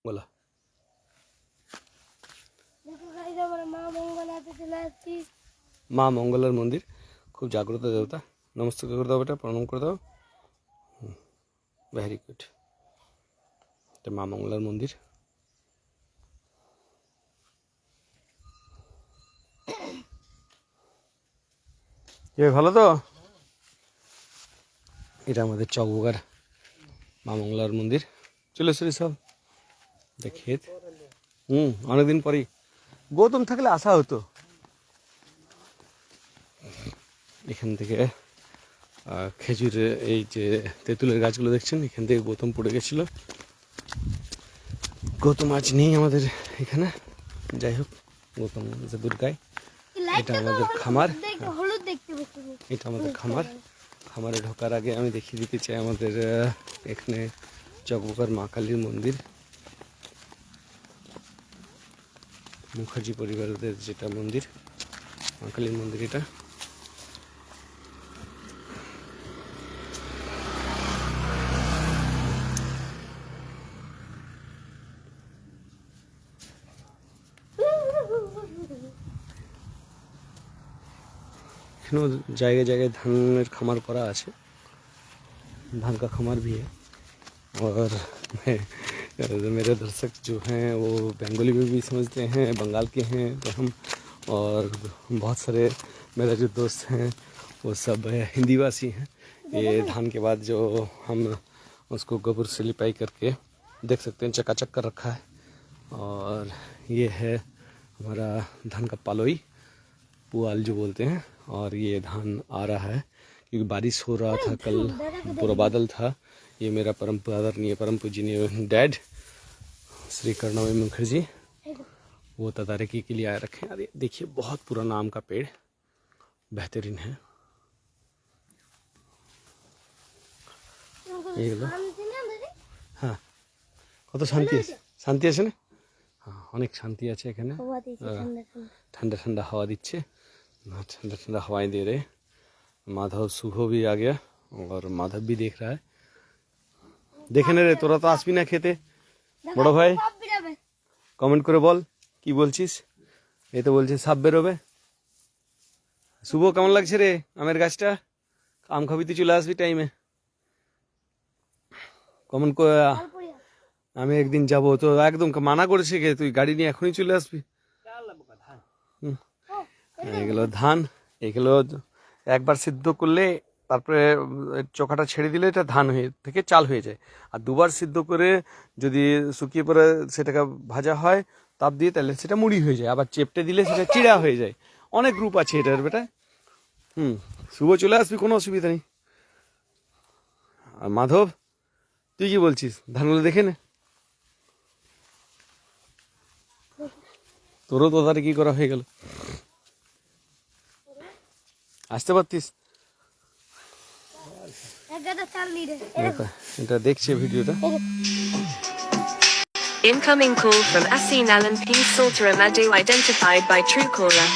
বলো। মা মঙ্গলার মন্দির, খুব জাগ্রত দেবতা। নমস্কার করে দাও বেটা, প্রণাম করে দাও। Very good. এটা মা মঙ্গলার মন্দির। ভালো তো? এটা আমাদের চকবাগার মা মঙ্গলার মন্দির। চলে এসেছি সব দেখে। অনেকদিন পরেই গৌতম থাকলে আসা হতো। এখান থেকে খেজুরের এই যে তেঁতুলের গাছগুলো দেখছেন, এখান থেকে গৌতম পড়ে গেছিল। গৌতম আজ নেই আমাদের এখানে। যাই হোক, গৌতম দুর্গায়। এটা আমাদের খামার। এটা আমাদের খামার। খামারে ঢোকার আগে আমি দেখিয়ে দিতে চাই আমাদের এখানে চকবাগার মা কালীর মন্দির। মুখার্জি পরিবারদের যেটা মন্দির, মা কালীর মন্দির এটা। एखनो जगह जगह धान खामार करा है, धान का खामार भी है। और मेरे दर्शक जो हैं वो बंगाली में भी समझते हैं, बंगाल के हैं तो हम, और बहुत सारे मेरे जो दोस्त हैं वो सब हिंदी वासी हैं। ये धान के बाद जो हम उसको गोबर से लिपाई करके देख सकते हैं, चकाचक कर रखा है। और ये है हमारा धान का पालोई, पुआल जो बोलते हैं। और ये धान आ रहा है क्योंकि बारिश हो रहा था, कल पूरा बादल था। ये मेरा परम आदरणीय परम पूजनीय डैड श्री कर्णवी मुखर्जी, वो तदारकी के लिए आए रखे। अरे देखिए, बहुत पुराना आम का पेड़, बेहतरीन है। हाँ, कत शांति शांति আছে না? हाँ, অনেক শান্তি আছে এখানে। ठंडा ठंडा हवा দিচ্ছে, ठंडा ठंडा हवाएं दे रहे। माधव शुभ भी आ गया और माधव भी देख रहा है। देखे ना रे, তোরা তো আসবি না খেতে। বড় ভাই কমেন্ট করে বল কি বলছিস। এই তো বলছে সাপ বেরোবে। শুভ কেমন লাগছে রে আমের গাছটা? আম খাবি তুই, চলে আসবি টাইমে। কমেন্ট করে। আমি একদিন যাবো তো, একদম মানা করেছে কে, তুই গাড়ি নিয়ে এখনই চলে আসবি। এগুলো ধান, এগুলো একবার সিদ্ধ করলে তারপরে চোখাটা ছেড়ে দিলে এটা ধান হয়ে থেকে চাল হয়ে যায়। আর দুবার সিদ্ধ করে যদি শুকিয়ে পরে সেটাকে ভাজা হয় তাপ দিয়ে, তাহলে সেটা মুড়ি হয়ে যায়। আবার চেপটে দিলে সেটা চিড়া হয়ে যায়। অনেক রূপ আছে এটার বেটা। শুভ চলে আসবি, কোনো অসুবিধা নেই। আর মাধব তুই কি বলছিস, ধানগুলো দেখে নে। তোরও তো তার কি করা হয়ে গেল, আসতে পারতিস। এটা দেখছে ভিডিওটা। Incoming call from Asin Alan P. Salter Amadou identified by Truecaller.